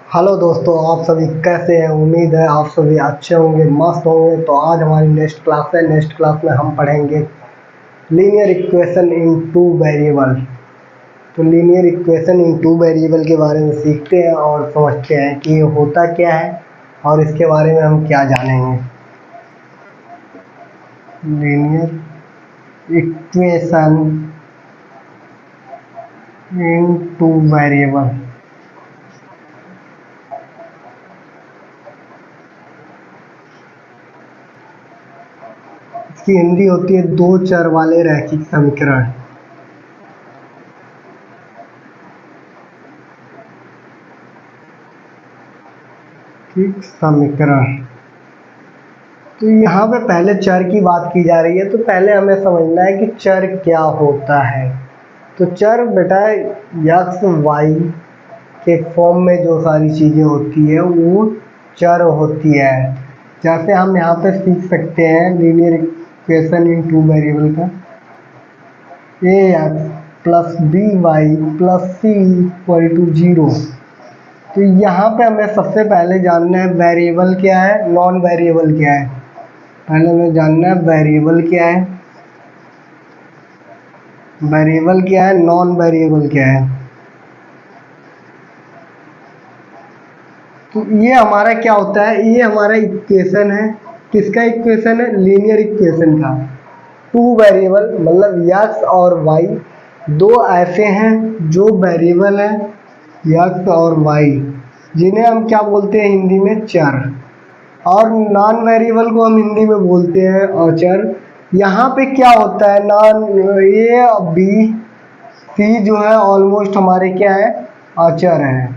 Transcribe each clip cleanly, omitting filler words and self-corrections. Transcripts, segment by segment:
Hello दोस्तों, आप सभी कैसे हैं। उम्मीद है आप सभी अच्छे होंगे, मस्त होंगे। तो आज हमारी नेक्स्ट क्लास है। नेक्स्ट क्लास में हम पढ़ेंगे linear equation in two variable. तो linear equation in two variable के बारे में सीखते हैं और समझते हैं कि ये होता क्या है और इसके बारे में हम क्या जानेंगे। Linear equation in two variable. इसकी हिंदी होती है दो चर वाले रैखिक समीकरण। ठीक, समीकरण। तो यहाँ पे पहले चर की बात की जा रही है, तो पहले हमें समझना है कि चर क्या होता है। तो चर बेटा एक्स वाई के फॉर्म में जो सारी चीज़ें होती है वो चर होती है। जैसे हम यहाँ पे सीख सकते हैं linear equation in two variable का, a x plus b y plus c equal to 0। तो यहाँ पे हमें सबसे पहले जानना है वेरिएबल क्या है, नॉन वेरिएबल क्या है। पहले हमें जानना है वेरिएबल क्या है, वेरिएबल क्या है, नॉन वेरिएबल क्या है। तो ये हमारा क्या होता है, ये हमारा इक्वेशन है। किसका इक्वेशन है? लीनियर इक्वेशन का। टू वेरिएबल मतलब एक्स और वाई दो ऐसे हैं जो वेरिएबल हैं, एक्स और वाई, जिन्हें हम क्या बोलते हैं हिंदी में? चर। और नॉन वेरिएबल को हम हिंदी में बोलते हैं अचर। यहाँ पे क्या होता है, नॉन ए बी सी जो है ऑलमोस्ट हमारे क्या है, अचर है।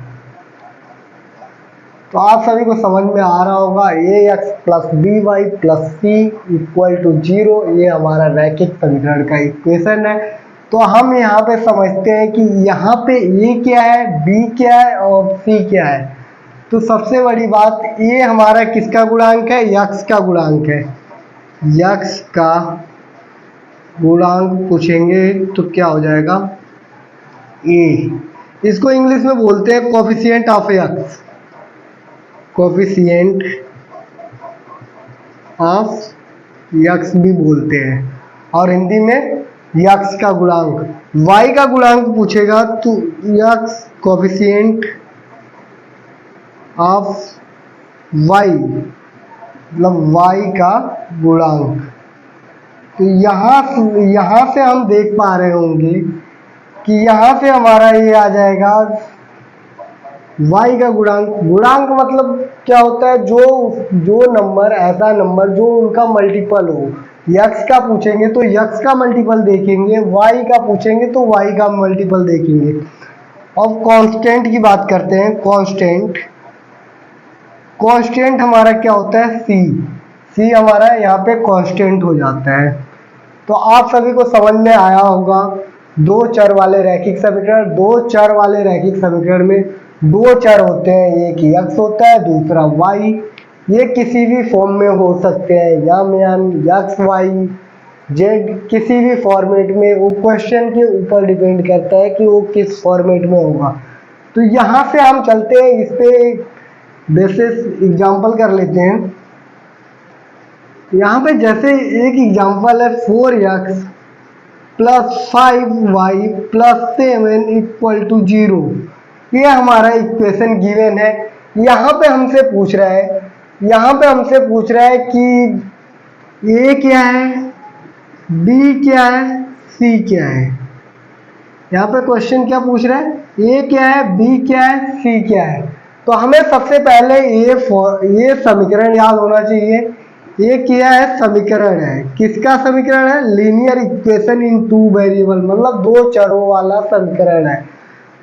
तो आप सभी को समझ में आ रहा होगा, a x plus b y plus c equal to 0 ये हमारा रैखिक समीकरण का इक्वेशन है। तो हम यहाँ पे समझते हैं कि यहाँ पे ए क्या है, बी क्या है और सी क्या है। तो सबसे बड़ी बात, ये हमारा किसका गुणांक है? यक्स का गुणांक है। यक्स का गुणांक पूछेंगे तो क्या हो जाएगा? ए। इसको इंग्लिश में बोलते हैं coefficient of x, coefficient of x भी बोलते हैं। और हिंदी में यक्स का गुणांक। वाई का गुणांक पूछेगा तो यक्स कोफिशिएंट ऑफ वाई मतलब वाई का गुणांक। तो यहाँ से हम देख पा रहे होंगे कि यहाँ से हमारा ये आ जाएगा y का गुणांक। गुणांक मतलब क्या होता है? जो नंबर, ऐसा नंबर जो उनका मल्टीपल हो। x का पूछेंगे तो x का मल्टीपल देखेंगे, y का पूछेंगे तो y का मल्टीपल देखेंगे। अब कांस्टेंट की बात करते हैं। कांस्टेंट हमारा क्या होता है? c हमारा यहाँ पे कांस्टेंट हो जाता है। तो आप सभी को समझ में आया होगा दो चर वाले रैखिक समीकरण। दो चर वाले रैखिक समीकरण में दो चर होते हैं, एक x होता है दूसरा y। ये किसी भी फॉर्म में हो सकते हैं, x y z, किसी भी फॉर्मेट में। वो क्वेश्चन के ऊपर डिपेंड करता है कि वो किस फॉर्मेट में होगा। तो यहाँ से हम चलते हैं, इस पे बेसिस एग्जाम्पल कर लेते हैं। यहाँ पे जैसे एक एग्जाम्पल है 4x plus 5y plus 7 equal to 0। ये हमारा इक्वेशन गिवन है। यहाँ पे हमसे पूछ रहा है कि ए क्या है, बी क्या है, सी क्या है। यहाँ पे क्वेश्चन क्या पूछ रहा है? ए क्या है, बी क्या है, सी क्या है। तो हमें सबसे पहले ये समीकरण याद होना चाहिए। ये क्या है? समीकरण है। किसका समीकरण है? Linear equation in two variable मतलब दो चरों वाला समीकरण है।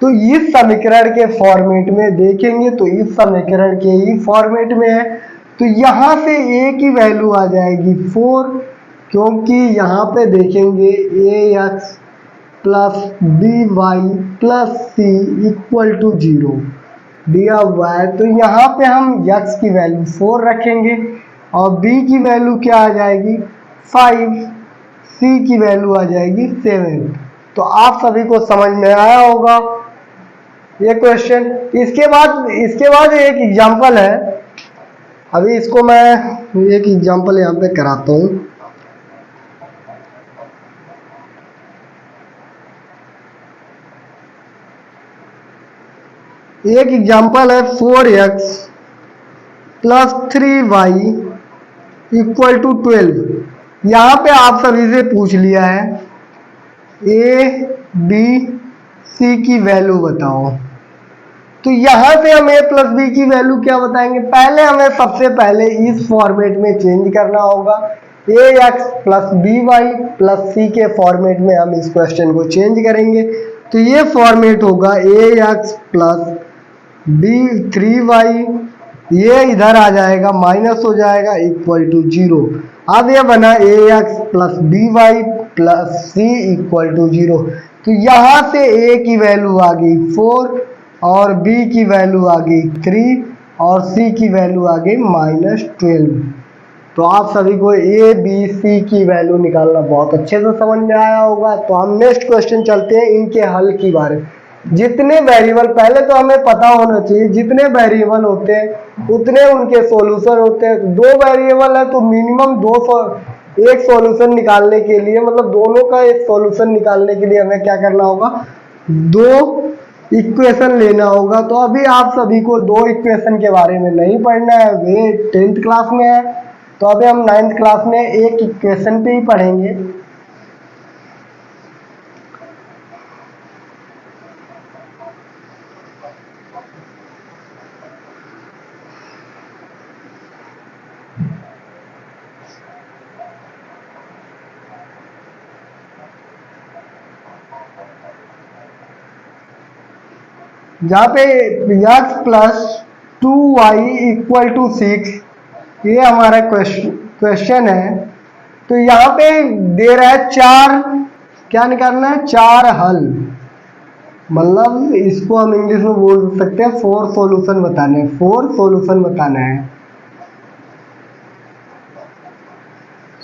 तो इस समीकरण के फॉर्मेट में देखेंगे तो इस समीकरण के ही फॉर्मेट में है। तो यहाँ से ए की वैल्यू आ जाएगी 4, क्योंकि यहाँ पे देखेंगे a x plus b y plus c equal to 0 दिया हुआ है। तो यहाँ पे हम x की वैल्यू 4 रखेंगे और b की वैल्यू क्या आ जाएगी? 5, c की वैल्यू आ जाएगी 7। तो आप सभी को समझ में आया होगा ये क्वेश्चन। इसके बाद एक एग्जांपल है, अभी इसको मैं एक एग्जांपल यहाँ पे कराता हूँ। एक एग्जांपल है 4x plus 3y equal to 12। यहाँ पे आप सभी से पूछ लिया है ए बी सी की वैल्यू बताओ। तो यहाँ से हम a प्लस बी की वैल्यू क्या बताएंगे, पहले हमें सबसे पहले इस फॉर्मेट में चेंज करना होगा। A x plus b y plus c के फॉर्मेट में हम इस क्वेश्चन को चेंज करेंगे। तो ये फॉर्मेट होगा a x plus B 3y, ये इधर आ जाएगा माइनस हो जाएगा इक्वल टू 0। अब ये बना a x plus b y plus c equal to 0। तो यहाँ से a की वैल्यू आ गई 4 और b की वैल्यू आ गई 3 और c की वैल्यू आ गई -12। तो आप सभी को a b c की वैल्यू निकालना बहुत अच्छे से समझ में आया होगा। तो हम नेक्स्ट क्वेश्चन चलते हैं इनके हल की बारे। जितने वेरिएबल, पहले तो हमें पता होना चाहिए जितने वेरिएबल होते हैं उतने उनके सॉल्यूशन होते हैं। 2 वेरिएबल है तो मिनिमम एक सॉल्यूशन निकालने के लिए, मतलब दोनों का एक सॉल्यूशन निकालने के लिए हमें क्या करना होगा, 2 इक्वेशन लेना होगा। तो अभी आप सभी को 2 इक्वेशन के बारे में नहीं पढ़ना है, वे 10th क्लास में है। तो अभी हम 9th क्लास में एक इक्वेशन पे ही पढ़ेंगे। जहाँ पे x plus 2y equal to 6, ये हमारा क्वेश्चन है। तो यहाँ पे दे रहा है 4, क्या निकालना है, 4 हल, मतलब इसको हम इंग्लिश में बोल सकते हैं 4 सॉल्यूशन बताने हैं। 4 सॉल्यूशन बताना है,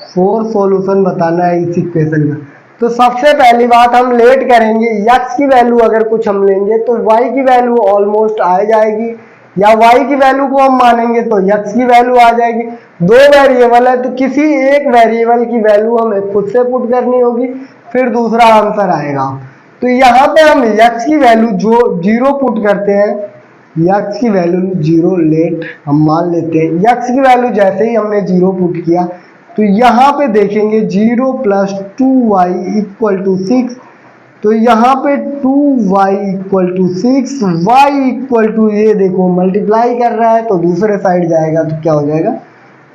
4 सॉल्यूशन बताना है इस इक्वेशन का। तो सबसे पहली बात हम लेट करेंगे, x की वैल्यू अगर कुछ हम लेंगे तो y की वैल्यू ऑलमोस्ट आ जाएगी, या y की वैल्यू को हम मानेंगे तो x की वैल्यू आ जाएगी। 2 वेरिएबल है तो किसी एक वेरिएबल की वैल्यू हमें खुद से पुट करनी होगी, फिर दूसरा आंसर आएगा। तो यहाँ पे हम x की वैल्यू जो 0 पुट करते हैं, x की वैल्यू 0 लेट हम मान लेते हैं। x की वैल्यू जैसे ही हमने 0 पुट किया तो यहाँ पे देखेंगे 0 प्लस 2y इक्वल टू 6। तो यहाँ पे 2y equal to 6, y equal to, ये देखो मल्टीप्लाई कर रहा है तो दूसरे साइड जाएगा तो क्या हो जाएगा,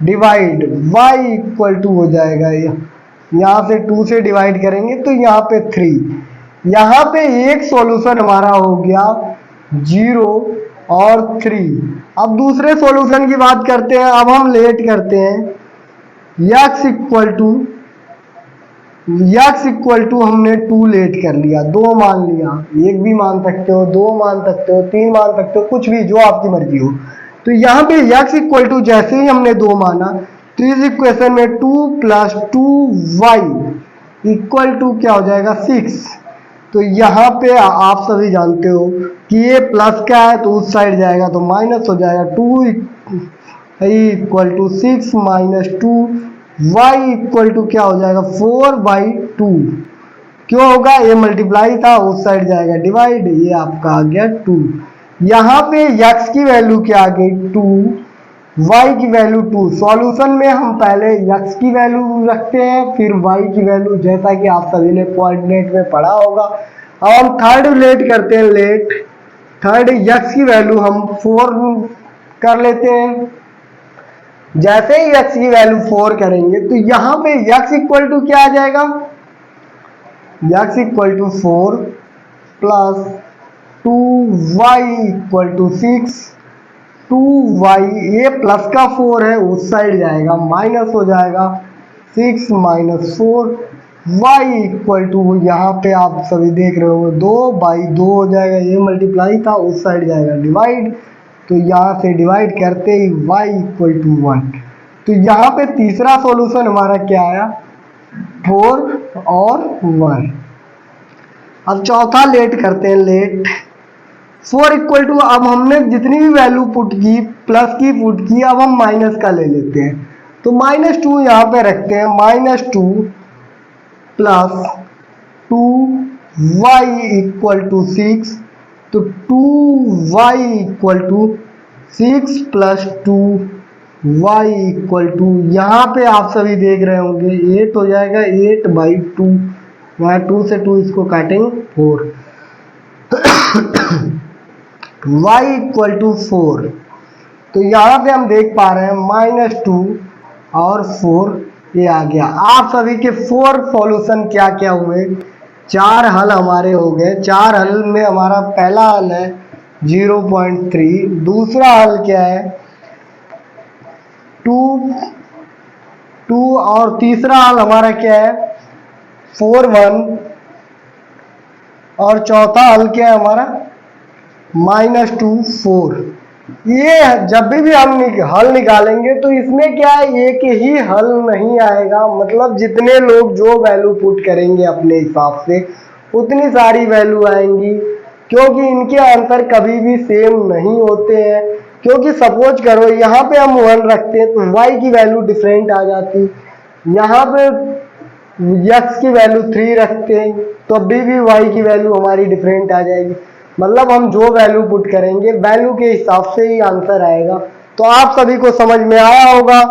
डिवाइड। y इक्वल टू हो जाएगा, यहाँ से 2 से डिवाइड करेंगे तो यहाँ पे 3। यहाँ पे एक सॉल्यूशन हमारा हो गया 0 और 3। अब दूसरे सॉल्यूशन की बात करते हैं। अब हम लेट करते हैं x इक्वल टू हमने 2 लेट कर लिया, 2 मान लिया, 1 भी मान सकते हो, 2 मान सकते हो, 3 मान सकते हो, कुछ भी जो आपकी मर्जी हो। तो यहाँ पे x इक्वल टू जैसे ही हमने 2 माना तो इस इक्वेशन में 2 प्लस 2y इक्वल टू क्या हो जाएगा, 6। तो यहाँ पे आप सभी जानते हो कि ये प्लस क्या है तो उस साइड जाएगा तो माइनस हो जाएगा। 2 equal to 6 minus 2, y equal to क्या हो जाएगा, 4/2। क्यों होगा, ये मल्टीप्लाई था, उस साइड जाएगा डिवाइड, ये आपका आ गया 2। यहाँ पे x की वैल्यू क्या आ गई 2, y की वैल्यू 2। सॉल्यूशन में हम पहले x की वैल्यू रखते हैं फिर y की वैल्यू, जैसा कि आप सभी ने कोऑर्डिनेट में पढ़ा होगा। अब हम थर्ड लेट करते हैं, लेट थर्ड x की वैल्यू हम 4 कर लेते हैं। जैसे ही x की वैल्यू 4 करेंगे तो यहाँ पे x इक्वल टू क्या आ जाएगा, x equal to 4 plus 2y equal to 6, 2y, ये प्लस का 4 है उस साइड जाएगा माइनस हो जाएगा, 6 माइनस 4, y इक्वल टू, यहाँ पे आप सभी देख रहे हो 2/2 हो जाएगा, ये मल्टीप्लाई था उस साइड जाएगा डिवाइड। तो यहाँ से डिवाइड करते ही y इक्वल टू 1। तो यहाँ पे तीसरा सॉल्यूशन हमारा क्या आया, 4 और 1। अब चौथा लेट करते हैं, लेट 4 इक्वल टू, अब हमने जितनी भी वैल्यू पुट की प्लस की पुट की, अब हम माइनस का ले लेते हैं। तो -2 यहाँ पे रखते हैं, -2 प्लस 2y इक्वल टू 6। तो 2y equal to 6 plus 2y equal to, यहाँ पे आप सभी देख रहे होंगे 8 हो जाएगा, 8/2, यहाँ 2 से 2 इसको काटेंगे 4, y इक्वल टू 4। तो यहाँ पे हम देख पा रहे हैं -2 और 4 ये आ गया। आप सभी के 4 सॉल्यूशन क्या क्या हुए, 4 हल हमारे हो गए। 4 हल में हमारा पहला हल है 0.3, दूसरा हल क्या है 2 और तीसरा हल हमारा क्या है 4/1, और चौथा हल क्या है हमारा -2 4। ये जब भी हम हल निकालेंगे तो इसमें क्या है, एक ही हल नहीं आएगा, मतलब जितने लोग जो वैल्यू पुट करेंगे अपने हिसाब से उतनी सारी वैल्यू आएंगी, क्योंकि इनके आंसर कभी भी सेम नहीं होते हैं। क्योंकि सपोज करो यहाँ पे हम 1 रखते हैं तो y की वैल्यू डिफरेंट आ जाती, यहाँ पे x की वैल्यू 3 रखते हैं तो अभी भी y की वैल्यू हमारी डिफरेंट आ जाएगी। मतलब हम जो वैल्यू पुट करेंगे वैल्यू के हिसाब से ही आंसर आएगा। तो आप सभी को समझ में आया होगा।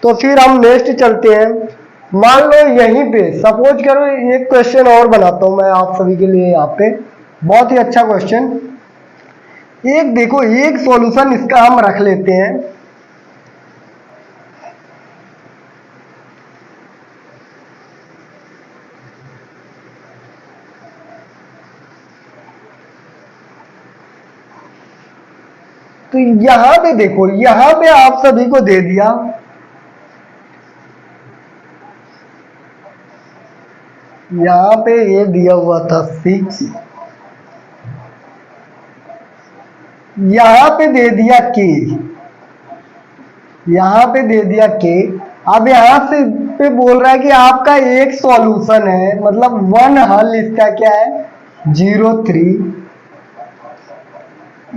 तो फिर हम नेक्स्ट चलते हैं। मान लो यहीं पे सपोज करो एक क्वेश्चन और बनाता हूं मैं आप सभी के लिए, यहाँ पे बहुत ही अच्छा क्वेश्चन। एक देखो, एक सॉल्यूशन इसका हम रख लेते हैं। तो यहां पे देखो, यहां पे आप सभी को दे दिया यहां पे ये दिया हुआ था 6, यहां पे दे दिया k, यहां पे दे दिया k। अब यहां से पे बोल रहा है कि आपका एक सॉल्यूशन है, मतलब 1 हल इसका क्या है 0.3,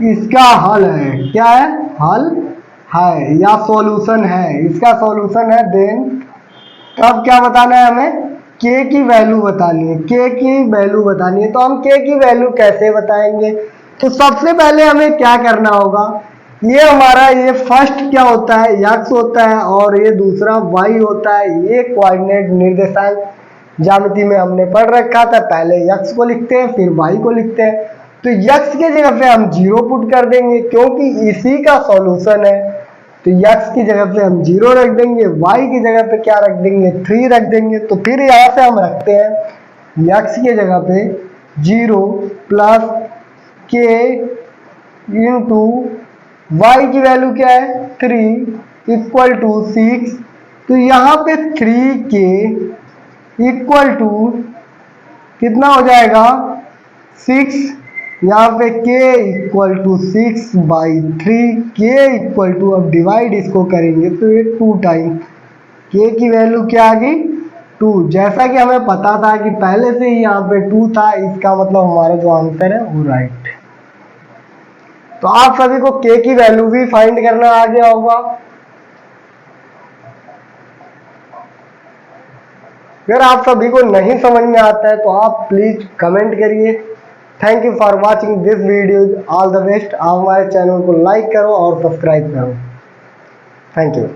इसका हल है, क्या है हल है या सॉल्यूशन है, इसका सॉल्यूशन है। देन तब क्या बताना है हमें, k की वैल्यू बतानी है, k की वैल्यू बतानी है। तो हम k की वैल्यू कैसे बताएंगे, तो सबसे पहले हमें क्या करना होगा, ये हमारा ये फर्स्ट क्या होता है x होता है और ये दूसरा y होता है। ये कोऑर्डिनेट निर्देशांक ज्यामिति में हमने पढ़ रखा था, पहले x को लिखते हैं फिर y को लिखते हैं। तो x के जगह पे हम 0 पुट कर देंगे क्योंकि इसी का सॉल्यूशन है। तो x की जगह पे हम 0 रख देंगे, y की जगह पे क्या रख देंगे 3 रख देंगे। तो फिर यहाँ से हम रखते हैं x की जगह पे 0 प्लस k इंटू y की वैल्यू क्या है 3 इक्वल टू 6। तो यहाँ पे 3k इक्वल टू कितना हो जाएगा 6, यहाँ पे k equal to 6/3, k equal to, अब डिवाइड इसको करेंगे तो ये 2 टाइम k की वैल्यू क्या आ गई 2। जैसा कि हमें पता था कि पहले से ही यहाँ पे 2 था, इसका मतलब हमारा जो आंसर है वो राइट। तो आप सभी को k की वैल्यू भी फाइंड करना आ गया होगा। अगर आप सभी को नहीं समझ में आता है तो आप प्लीज कमेंट करिए। Thank you for watching this video, all the best. आप हमारे चैनल को लाइक करो और सब्सक्राइब करो। Thank you.